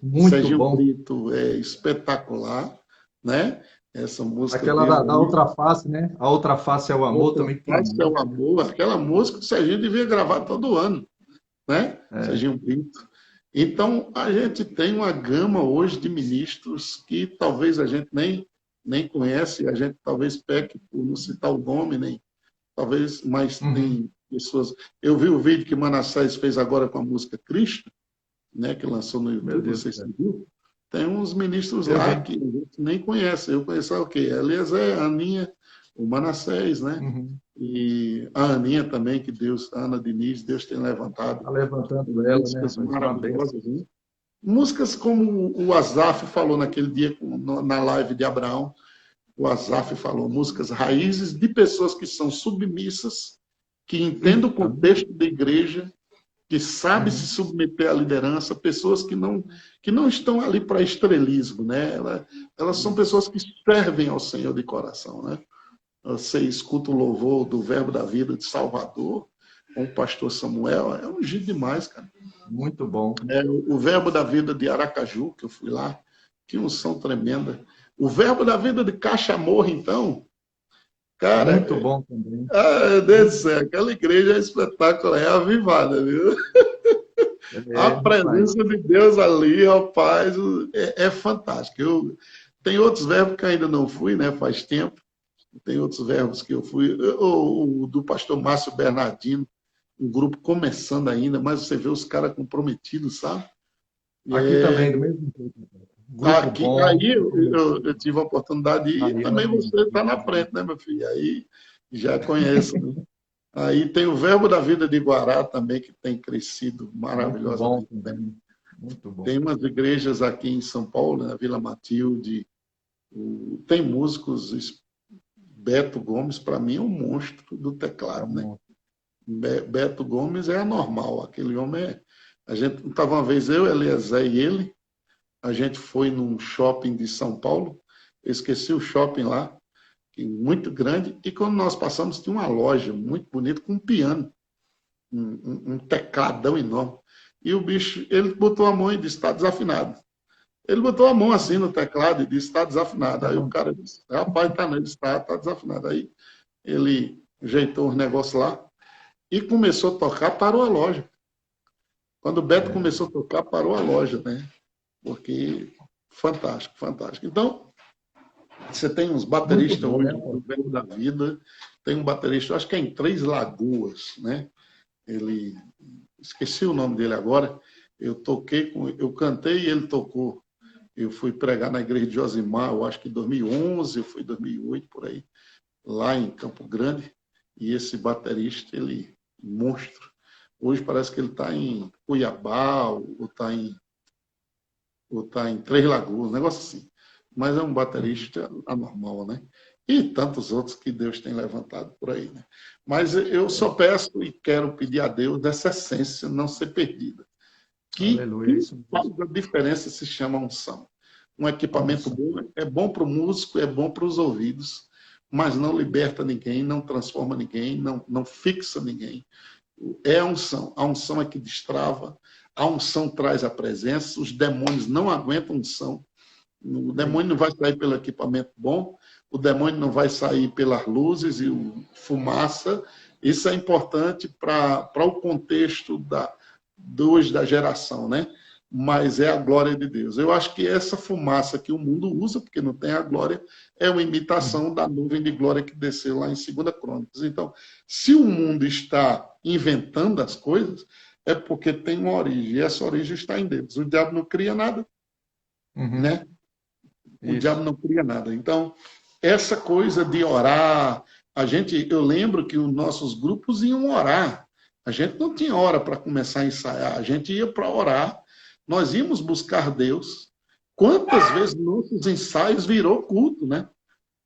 Muito Serginho bom. Brito é espetacular, né? Essa música. Aquela da outra face, né? A outra face é o amor também. Face é o amor. Aquela música o Serginho devia gravar todo ano, né? Serginho Brito. Então, a gente tem uma gama hoje de ministros que talvez a gente nem conhece, a gente talvez peque por não citar o nome, nem talvez, mas tem pessoas. Eu vi o vídeo que Manassés fez agora com a música Cristo, né, que lançou no YouTube, não sei se viu. Tem uns ministros lá que a gente nem conhece. Eu conheço o quê? Eliezer, a Aninha, o Manassés, né? E a Aninha também, que Deus, a Ana Diniz, Deus tem levantado. Está levantando ela, músicas né? maravilhosas, né? Músicas como o Asaf falou naquele dia na live de Abraão. O Asaf falou, músicas raízes de pessoas que são submissas, que entendem o contexto da igreja, que sabem se submeter à liderança, pessoas que não estão ali para estrelismo, né? Elas são pessoas que servem ao Senhor de coração, né? Você escuta o louvor do Verbo da Vida de Salvador, com o pastor Samuel, é ungido demais, cara. Muito bom. O Verbo da Vida de Aracaju, que eu fui lá, que unção tremenda. O Verbo da Vida de Caxamorra, então, cara... Muito bom também. Meu Deus do céu, aquela igreja é espetáculo, é avivada, viu? A presença de Deus ali, rapaz, é fantástico. Tem outros verbos que ainda não fui, né? Faz tempo. Tem outros verbos que eu fui. O do pastor Márcio Bernardino, um grupo começando ainda, mas você vê os caras comprometidos, sabe? Aqui É, também, do mesmo jeito. Grupo aqui, bom, aí comprometido. eu tive a oportunidade de ir, Aí também você está na frente, né, meu filho? Aí já conheço, né? Aí tem o Verbo da Vida de Guará também, que tem crescido muito bom maravilhosamente bem. também. Muito bom. Tem umas igrejas aqui em São Paulo, na Vila Matilde, tem músicos, Beto Gomes, para mim, é um monstro do É teclado, né? um... Beto Gomes é anormal, aquele homem é... A gente estava uma vez, eu, Eliezer e ele, a gente foi num shopping de São Paulo, eu esqueci o shopping lá, muito grande, e quando nós passamos tinha uma loja muito bonita com um piano, um tecladão enorme. E o bicho, ele botou a mão e disse, está desafinado. Ele botou a mão assim no teclado e disse, está desafinado. Aí o cara disse, rapaz, tá, não, ele está desafinado. Aí ele ajeitou os negócios lá e começou a tocar, parou a loja. Quando o Beto É, começou a tocar, parou a loja, né? Porque fantástico, fantástico. Então, você tem uns muito bateristas bom, né, hoje do pô? Verbo da Vida, tem um baterista, acho que é em Três Lagoas, né? Ele, esqueci o nome dele agora, eu cantei e ele tocou. Eu fui pregar na igreja de Josimar, eu acho que em 2011, eu fui em 2008, por aí, lá em Campo Grande, e esse baterista, ele, monstro. Hoje parece que ele está em Cuiabá, ou tá em Três Lagoas, um negócio assim. Mas é um baterista anormal, né? E tantos outros que Deus tem levantado por aí, né? Mas eu só peço e quero pedir a Deus dessa essência não ser perdida. Que Aleluia, é quem isso faz mesmo. a diferença se chama unção. Um A equipamento unção. bom é bom para o músico, é bom para os ouvidos, mas não liberta ninguém, não transforma ninguém, não fixa ninguém. É a unção. A unção é que destrava, a unção traz a presença, os demônios não aguentam unção. O demônio não vai sair pelo equipamento bom, o demônio não vai sair pelas luzes e fumaça. Isso é importante para o contexto hoje da geração, né? Mas é a glória de Deus. Eu acho que essa fumaça que o mundo usa, porque não tem a glória, é uma imitação da nuvem de glória que desceu lá em 2 Crônicas. Então, se o mundo está inventando as coisas, é porque tem uma origem, e essa origem está em Deus. O diabo não cria nada, Uhum, né? O diabo isso. não cria nada. Então, essa coisa de orar, eu lembro que os nossos grupos iam orar. A gente não tinha hora para começar a ensaiar, a gente ia para orar, nós íamos buscar Deus. Quantas vezes nossos ensaios virou culto, né?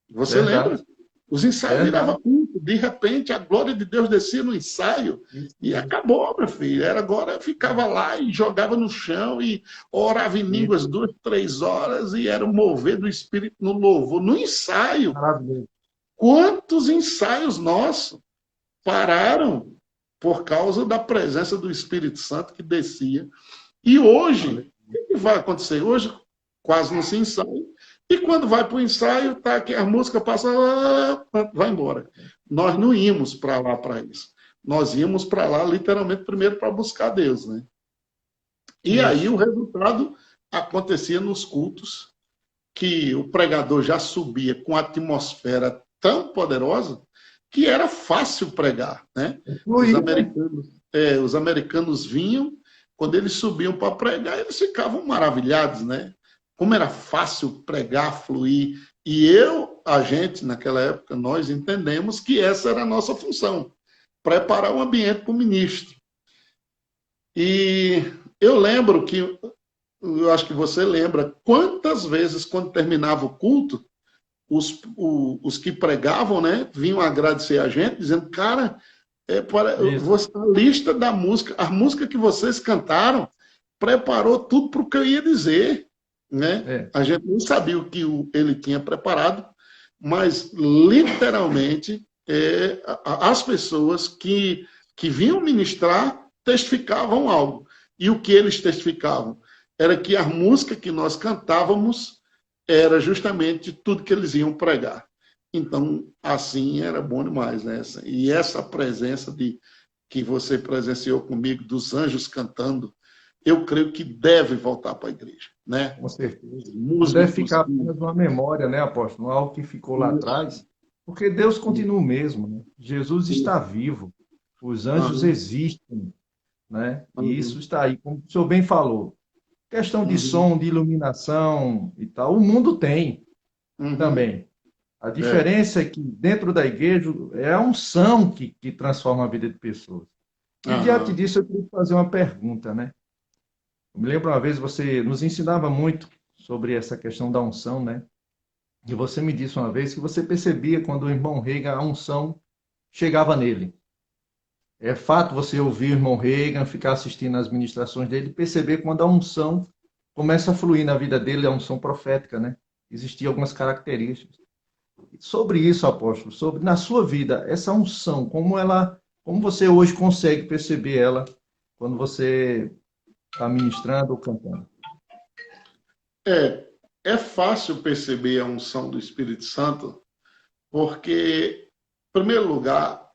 Você Verdade, lembra? Os ensaios viravam verdade. culto. De repente, a glória de Deus descia no ensaio Isso e mesmo. acabou, meu filho. Era agora ficava lá e jogava no chão e orava em Isso. línguas 2, 3 horas e era o mover do Espírito no louvor. No ensaio, Maravilhoso. quantos ensaios nossos pararam por causa da presença do Espírito Santo que descia? E hoje, o que vai acontecer? Hoje quase não se ensaia. E quando vai para o ensaio, tá, que a música passa, vai embora. Nós não íamos para lá para isso. Nós íamos para lá, literalmente, primeiro para buscar Deus. Né? E aí o Isso. resultado acontecia nos cultos, que o pregador já subia com a atmosfera tão poderosa que era fácil pregar. Né? Os Fluir, né? americanos, os americanos vinham, quando eles subiam para pregar, eles ficavam maravilhados, né? Como era fácil pregar, fluir. E a gente, naquela época, nós entendemos que essa era a nossa função, preparar o ambiente para o ministro. E eu lembro que, eu acho que você lembra, quantas vezes, quando terminava o culto, os que pregavam, né, vinham agradecer a gente, dizendo, cara, Isso. a lista da música, a música que vocês cantaram, preparou tudo para o que eu ia dizer. Né? É. A gente não sabia o que ele tinha preparado, mas literalmente as pessoas que vinham ministrar testificavam algo. E o que eles testificavam? Era que a música que nós cantávamos era justamente tudo que eles iam pregar. Então, assim era bom demais, né? E essa presença que você presenciou comigo, dos anjos cantando, eu creio que deve voltar para a igreja, né? Com certeza. Não deve Músicos ficar apenas uma memória, né, apóstolo? Algo que ficou lá que... atrás. Porque Deus continua o mesmo, né? Jesus está vivo. Os anjos Aham, existem, né? E isso aham, está aí, como o senhor bem falou. Questão de uhum, som, de iluminação e tal, o mundo tem uhum, também. A é, diferença é que dentro da igreja é a unção que transforma a vida de pessoas. E diante aham, disso, eu queria fazer uma pergunta, né? Eu me lembro uma vez você nos ensinava muito sobre essa questão da unção, né? E você me disse uma vez que você percebia quando o irmão Reagan, a unção chegava nele. É fato você ouvir o irmão Reagan, ficar assistindo as ministrações dele, perceber quando a unção começa a fluir na vida dele, a unção profética, né? Existiam algumas características. Sobre isso, apóstolo, sobre na sua vida, essa unção, como você hoje consegue perceber ela quando você está ministrando ou cantando? é, é fácil perceber a unção do Espírito Santo, porque, em primeiro lugar,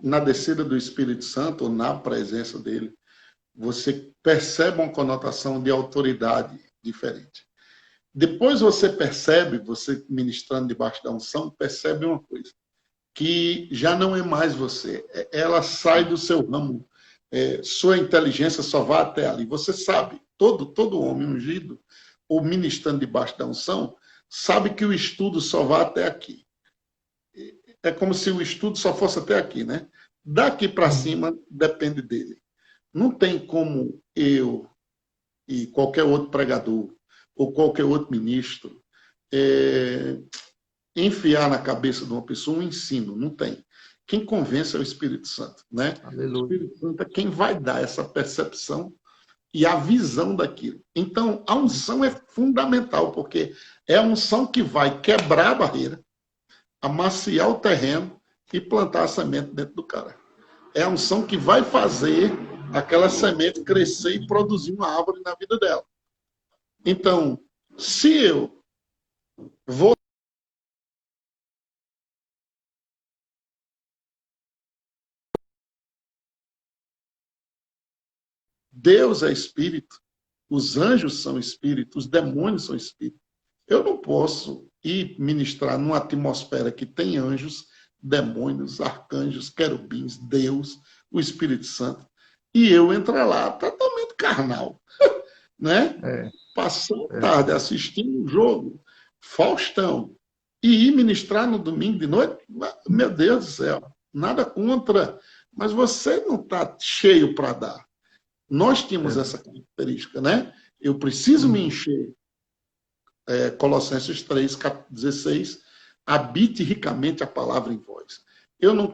na descida do Espírito Santo, ou na presença dele, você percebe uma conotação de autoridade diferente. Depois você percebe, você ministrando debaixo da unção, percebe uma coisa, que já não é mais você. Ela sai do seu ramo. Sua inteligência só vai até ali. Você sabe, todo homem ungido, ou ministrando debaixo da unção, sabe que o estudo só vai até aqui. É como se o estudo só fosse até aqui, né? Daqui para Uhum. cima depende dele. Não tem como eu e qualquer outro pregador ou qualquer outro ministro é, enfiar na cabeça de uma pessoa um ensino. Não tem. Quem convence é o Espírito Santo, né? O Aleluia. Espírito Santo é quem vai dar essa percepção e a visão daquilo. Então, a unção é fundamental, porque é a unção que vai quebrar a barreira, amaciar o terreno e plantar a semente dentro do cara. É a unção que vai fazer aquela semente crescer e produzir uma árvore na vida dela. Então, se eu vou. Deus é espírito, os anjos são espíritos, os demônios são espíritos. Eu não posso ir ministrar numa atmosfera que tem anjos, demônios, arcanjos, querubins, Deus, o Espírito Santo, e eu entrar lá totalmente carnal, né? É, Passar a é, tarde assistindo um jogo, Faustão, e ir ministrar no domingo de noite, meu Deus do céu, nada contra, mas você não está cheio para dar. Nós tínhamos verdade. essa característica, né? Eu preciso me Uhum. encher. Colossenses 3:16, habite ricamente a palavra em vós. Eu não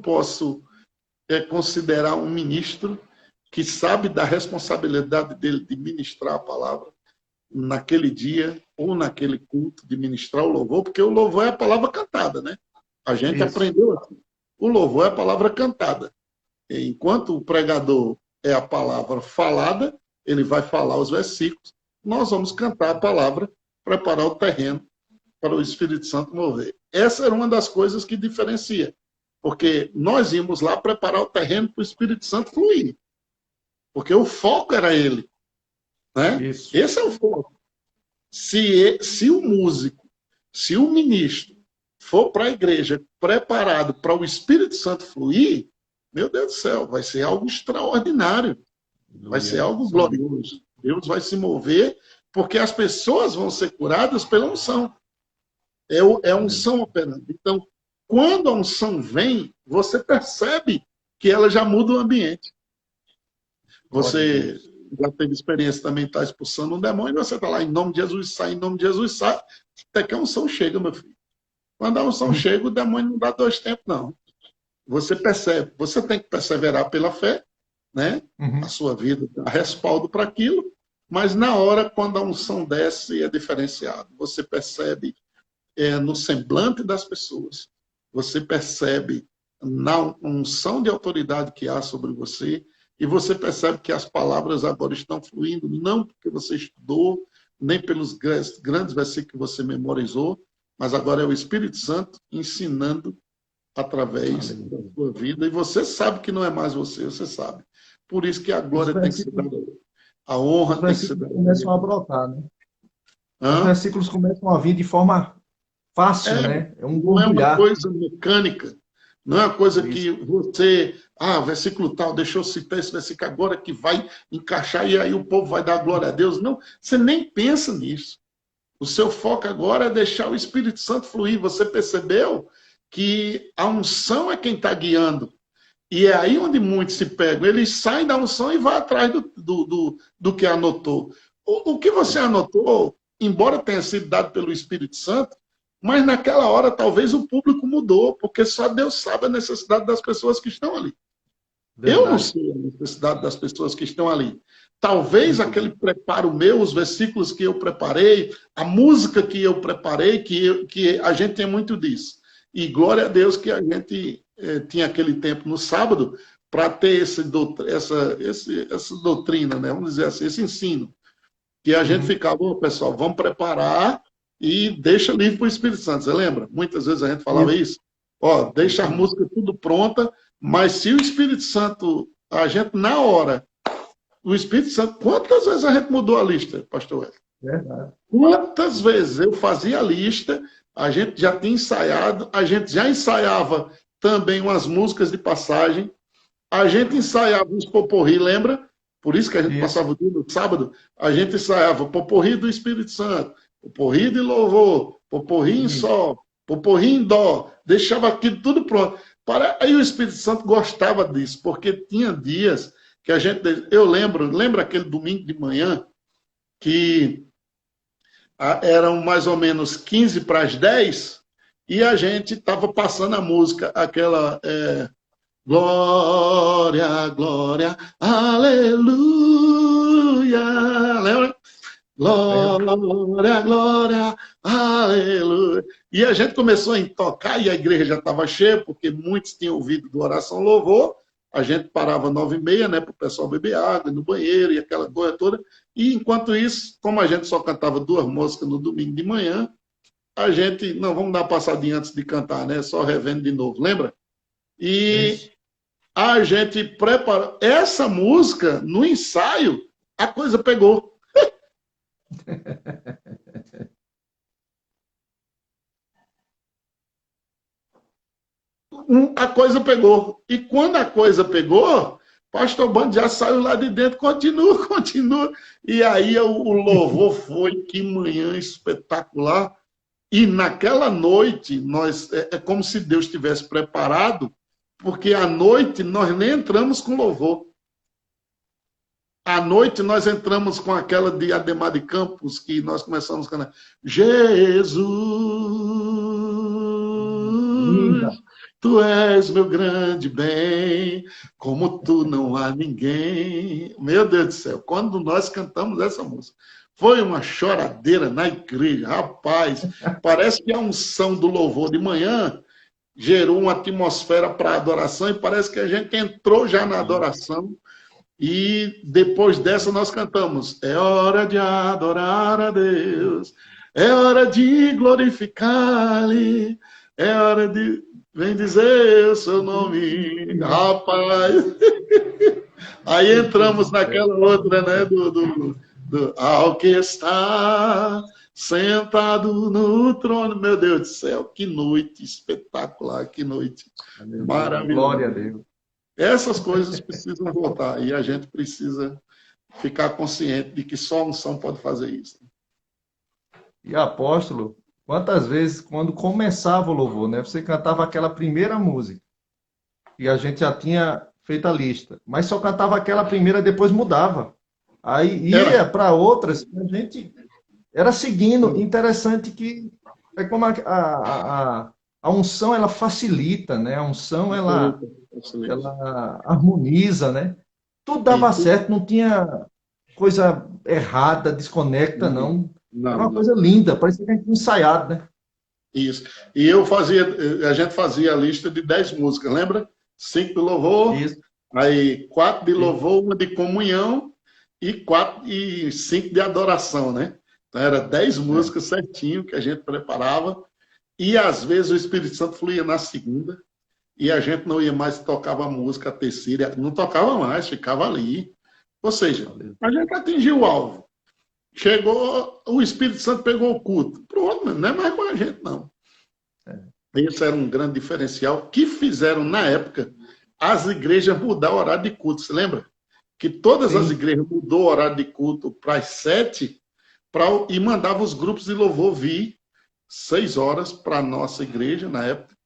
posso considerar um ministro que sabe da responsabilidade dele de ministrar a palavra naquele dia ou naquele culto, de ministrar o louvor, porque o louvor é a palavra cantada, né? A gente Isso. aprendeu assim. O louvor é a palavra cantada. Enquanto o pregador é a palavra falada, ele vai falar os versículos, nós vamos cantar a palavra, preparar o terreno para o Espírito Santo mover. Essa era uma das coisas que diferencia, porque nós íamos lá preparar o terreno para o Espírito Santo fluir, porque o foco era ele, né? Isso. Esse é o foco. Se o músico, se o ministro for para a igreja preparado para o Espírito Santo fluir, meu Deus do céu, vai ser algo extraordinário, vai ser Aleluia. algo Isso mesmo. glorioso. Deus vai se mover, porque as pessoas vão ser curadas pela unção. É a Aleluia. unção operando. Então, quando a unção vem, você percebe que ela já muda o ambiente. Glória a Você Deus. já teve experiência também, está expulsando um demônio, você está lá, em nome de Jesus sai, em nome de Jesus sai, até que a unção chega, meu filho. Quando a unção chega, o demônio não dá dois tempos, não. Você percebe, você tem que perseverar pela fé, né? A Uhum. sua vida dá respaldo para aquilo, mas na hora, quando a unção desce, é diferenciado. Você percebe no semblante das pessoas, você percebe na unção de autoridade que há sobre você, e você percebe que as palavras agora estão fluindo, não porque você estudou, nem pelos grandes versículos que você memorizou, mas agora é o Espírito Santo ensinando através da Aleluia. sua vida, e você sabe que não é mais você, você sabe. Por isso que a Os glória tem que ser versículos, dada, a os honra tem que ser versículos dada a começam a ele. brotar, né? Os Hã? versículos começam a vir de forma fácil, É, né? É um não é uma borbulhar. coisa mecânica. Não é uma coisa Isso. que você, versículo tal, deixa eu citar esse versículo agora que vai encaixar e aí o povo vai dar glória a Deus. Não, você nem pensa nisso. O seu foco agora é deixar o Espírito Santo fluir. Você percebeu que a unção é quem está guiando. E é aí onde muitos se pegam. Eles saem da unção e vão atrás do que anotou. O que você anotou, embora tenha sido dado pelo Espírito Santo, mas naquela hora talvez o público mudou, porque só Deus sabe a necessidade das pessoas que estão ali. Eu não Verdade. sei a necessidade das pessoas que estão ali. Talvez Muito aquele bom. preparo meu, os versículos que eu preparei, a música que eu preparei, que a gente tem muito disso. E glória a Deus que a gente tinha aquele tempo no sábado para ter essa doutrina, né? Vamos dizer assim, esse ensino. Que a gente Uhum. ficava, pessoal, vamos preparar e deixa livre para o Espírito Santo. Você lembra? Muitas vezes a gente falava Isso, isso. Ó, deixa isso a mesmo. música tudo pronta, mas se o Espírito Santo, a gente, na hora, o Espírito Santo, quantas vezes a gente mudou a lista, pastor Wesley? Verdade. Quantas vezes eu fazia a lista, a gente já tinha ensaiado, a gente já ensaiava também umas músicas de passagem, a gente ensaiava os poporri, lembra? Por isso que a gente Isso. passava o dia no sábado, a gente ensaiava poporri do Espírito Santo, poporri de louvor, poporri em Isso. sol, poporri em dó, deixava aquilo tudo pronto. Aí o Espírito Santo gostava disso, porque tinha dias que a gente. Eu lembro aquele domingo de manhã, que eram mais ou menos 15 para as 10, e a gente estava passando a música, aquela. Glória, glória, aleluia. Lembra? Lembro. Glória, glória, aleluia. E a gente começou a tocar e a igreja já estava cheia, porque muitos tinham ouvido do Oração Louvor. A gente parava 9h30, né, para o pessoal beber água, no banheiro e aquela coisa toda. E enquanto isso, como a gente só cantava 2 músicas no domingo de manhã, a gente, não, vamos dar uma passadinha antes de cantar, né? Só revendo de novo, lembra? E Isso. a gente preparou essa música no ensaio, a coisa pegou. A coisa pegou. E quando a coisa pegou, pastor Bando já saiu lá de dentro, continua, continua. E aí o louvor foi, que manhã espetacular. E naquela noite, é como se Deus tivesse preparado, porque à noite nós nem entramos com louvor. À noite nós entramos com aquela de Ademar de Campos, que nós começamos a cantar. Jesus, Linda. tu és meu grande bem, como tu não há ninguém. Meu Deus do céu, quando nós cantamos essa música, foi uma choradeira na igreja. Rapaz, parece que a unção do louvor de manhã gerou uma atmosfera para adoração e parece que a gente entrou já na adoração. E depois dessa nós cantamos: é hora de adorar a Deus, é hora de glorificar-lhe, é hora de. Vem dizer o seu nome, rapaz. Aí Meu Deus entramos do céu. naquela outra, né? Ao que está sentado no trono. Meu Deus do céu, que noite espetacular, que noite Aleluia. Glória a maravilhosa. Deus. Essas coisas precisam voltar e a gente precisa ficar consciente de que só a unção pode fazer isso. E apóstolo, quantas vezes, quando começava o louvor, né? Você cantava aquela primeira música e a gente já tinha feito a lista, mas só cantava aquela primeira, depois mudava. Aí Era. ia para outras, a gente era seguindo. Interessante que é como a unção ela facilita, né? A unção ela harmoniza, né? Tudo dava Isso. certo, não tinha coisa errada, desconecta, não. Era Não, uma não. coisa linda, parecia que a gente tinha ensaiado, né? Isso. E a gente fazia a lista de 10 músicas, lembra? 5 de louvor, Isso, aí 4 de isso. louvor, uma de comunhão e 5 de adoração, né? Então era 10 É. músicas certinho que a gente preparava. E às vezes o Espírito Santo fluía na segunda, e a gente não ia mais tocava a música, a terceira, não tocava mais, ficava ali. Ou seja, Valeu. a gente atingiu o alvo. Chegou, o Espírito Santo pegou o culto. Pronto, não é mais com a gente, não. Esse era um grande diferencial que fizeram, na época, as igrejas mudar o horário de culto. Você lembra? Que todas as Sim, igrejas mudou o horário de culto para as 7 e mandava os grupos de louvor vir 6 horas para a nossa igreja, na época.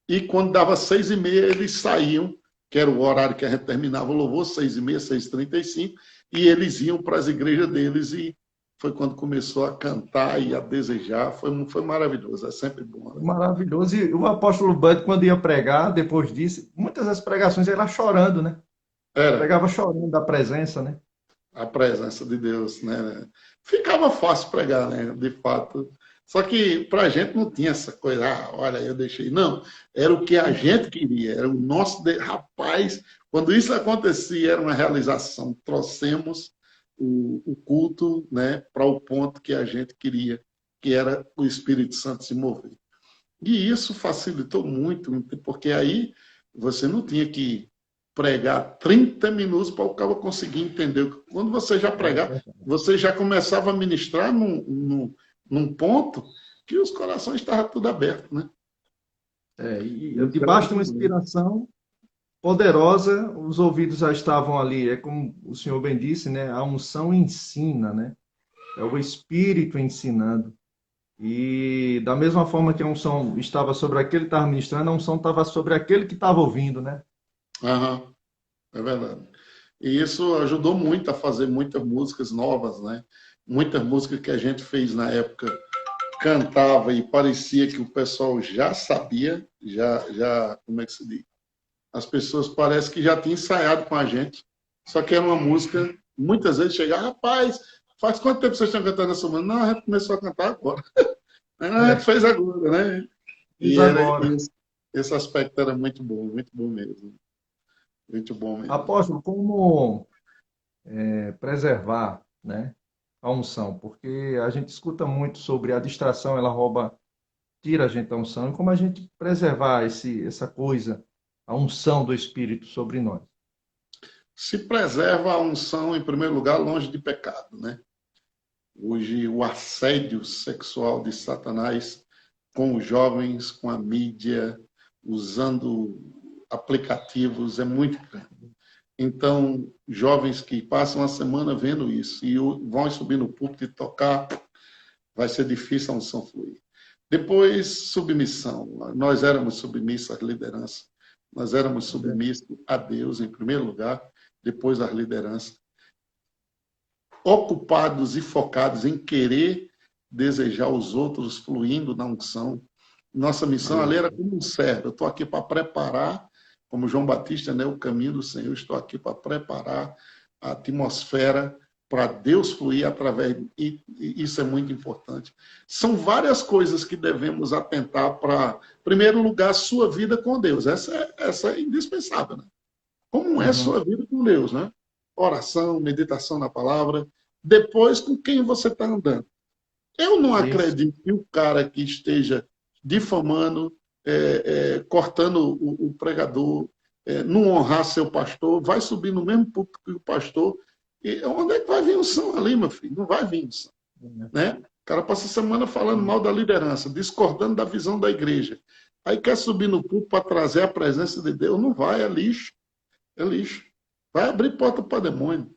E quando dava 6h30, eles saíam, que era o horário que a gente terminava o louvor, 6h30, 6h35, e eles iam para as igrejas deles e foi quando começou a cantar e a desejar. Foi maravilhoso, é sempre bom, né? maravilhoso. E o apóstolo Bud, quando ia pregar, depois disso, muitas das pregações ele era chorando, né? Era Pregava chorando da presença, né? a presença de Deus, né? Ficava fácil pregar, né? De fato. Só que para a gente não tinha essa coisa, olha, eu deixei. Não, era o que a gente queria, era o nosso. Rapaz, quando isso acontecia, era uma realização. Trouxemos o culto, né, para o ponto que a gente queria, que era o Espírito Santo se mover. E isso facilitou muito, porque aí você não tinha que pregar 30 minutos para o cara conseguir entender. Quando você já pregar, você já começava a ministrar num ponto que os corações estavam tudo abertos, né? E Isso era debaixo de uma muito. inspiração poderosa, os ouvidos já estavam ali. É como o senhor bem disse, né? A unção ensina, né? É o Espírito ensinando. E da mesma forma que a unção estava sobre aquele que estava ministrando, a unção estava sobre aquele que estava ouvindo, né? Aham, é verdade. E isso ajudou muito a fazer muitas músicas novas, né? Muitas músicas que a gente fez na época cantava e parecia que o pessoal já sabia, como é que se diz? As pessoas parecem que já tinham ensaiado com a gente, só que era uma música, muitas vezes chegava, rapaz, faz quanto tempo vocês estão cantando essa música? Não, a gente começou a cantar agora. Não, a gente É, fez agora, né? fiz E era agora. esse aspecto era muito bom mesmo. Muito bom mesmo. Apóstolo, como preservar, né, a unção? Porque a gente escuta muito sobre a distração, ela rouba, tira a gente da unção. E como a gente preservar essa coisa, a unção do Espírito sobre nós? Se preserva a unção, em primeiro lugar, longe de pecado, né? Hoje, o assédio sexual de Satanás com os jovens, com a mídia, usando aplicativos, é muito grande. Então, jovens que passam a semana vendo isso e vão subir no púlpito e tocar, vai ser difícil a unção fluir. Depois, submissão. Nós éramos submissos às lideranças. Nós éramos submissos a Deus, em primeiro lugar, depois às lideranças. Ocupados e focados em querer desejar os outros fluindo na unção. Nossa missão ali era como um servo. Eu estou aqui para preparar, como João Batista, né, o caminho do Senhor. Estou aqui para preparar a atmosfera para Deus fluir através. E isso é muito importante. São várias coisas que devemos atentar para, em primeiro lugar, sua vida com Deus. Essa é indispensável, né? Como é a Uhum. sua vida com Deus, né? Oração, meditação na palavra. Depois, com quem você está andando. Eu não Isso. acredito que o cara que esteja difamando, cortando o pregador, não honrar seu pastor, vai subir no mesmo púlpito que o pastor. E onde é que vai vir o som ali, meu filho? Não vai vir o som. Né? O cara passa a semana falando mal da liderança, discordando da visão da igreja. Aí quer subir no púlpito para trazer a presença de Deus? Não vai, é lixo. É lixo. Vai abrir porta para demônio.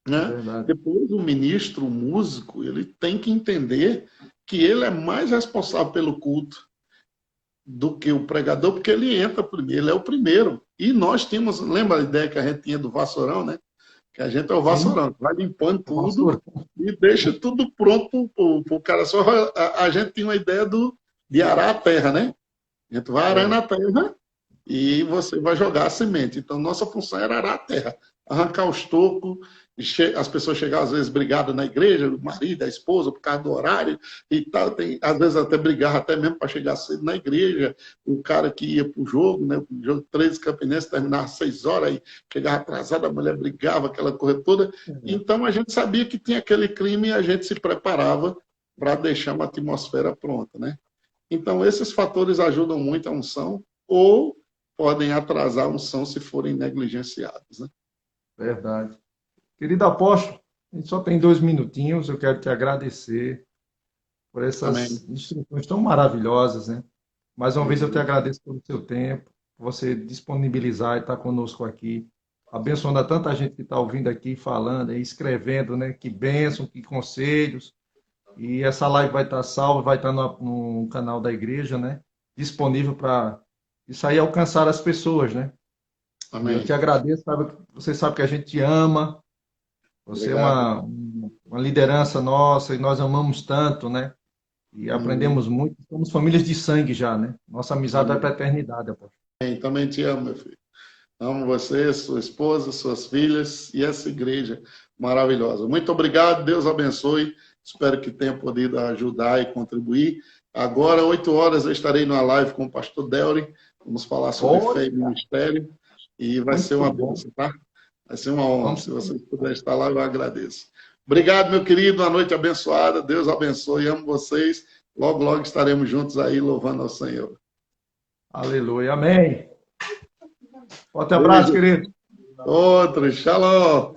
É Né? verdade. Depois, o ministro, o músico, ele tem que entender que ele é mais responsável pelo culto do que o pregador, porque ele entra primeiro, ele é o primeiro. E nós tínhamos, lembra a ideia que a gente tinha do vassourão, né? Que a gente é o Sim, vassourão, vai limpando tudo pastor. e deixa tudo pronto para o cara. Só a gente tinha uma ideia de arar a terra, né? A gente vai arando É, a terra e você vai jogar a semente. Então, nossa função era arar a terra, arrancar os tocos, as pessoas chegavam às vezes brigadas na igreja, o marido, a esposa, por causa do horário e tal, às vezes até brigava até mesmo para chegar cedo na igreja, o cara que ia para o jogo, né, o jogo 13 Campinense terminava às 6 horas, e chegava atrasado, a mulher brigava, aquela coisa toda. Então, a gente sabia que tinha aquele crime e a gente se preparava para deixar uma atmosfera pronta, né? Então, esses fatores ajudam muito a unção ou podem atrasar a unção se forem negligenciados. Né? verdade. Querido apóstolo, a gente só tem 2 minutinhos. Eu quero te agradecer por essas Amém. instruções tão maravilhosas, né? Mais uma vez eu te Uhum. agradeço pelo seu tempo, por você disponibilizar e estar conosco aqui, abençoando a tanta gente que está ouvindo aqui, falando, e escrevendo, né? Que bênção, que conselhos. E essa live vai estar salva, vai estar no canal da igreja, né? Disponível para isso aí alcançar as pessoas, né? E eu te Amém. agradeço, sabe? Você sabe que a gente te ama, você é Obrigado. uma liderança nossa e nós amamos tanto, né? E Uhum. aprendemos muito. Somos famílias de sangue já, né? Nossa amizade vai para a Amém. eternidade, apóstolo. Também te amo, meu filho. Amo você, sua esposa, suas filhas e essa igreja maravilhosa. Muito obrigado, Deus abençoe. Espero que tenha podido ajudar e contribuir. Agora, 8 horas, eu estarei numa live com o pastor Delry. Vamos falar sobre fé e Olha, ministério. E vai ser muito uma bom. bênção, tá? Vai ser uma honra. Vamos Se se você conectar. puder estar lá, eu agradeço. Obrigado, meu querido. Uma noite abençoada. Deus abençoe. Amo vocês. Logo, logo estaremos juntos aí louvando ao Senhor. Aleluia. Amém. Forte abraço, Beijo. querido. Outro. Shalom.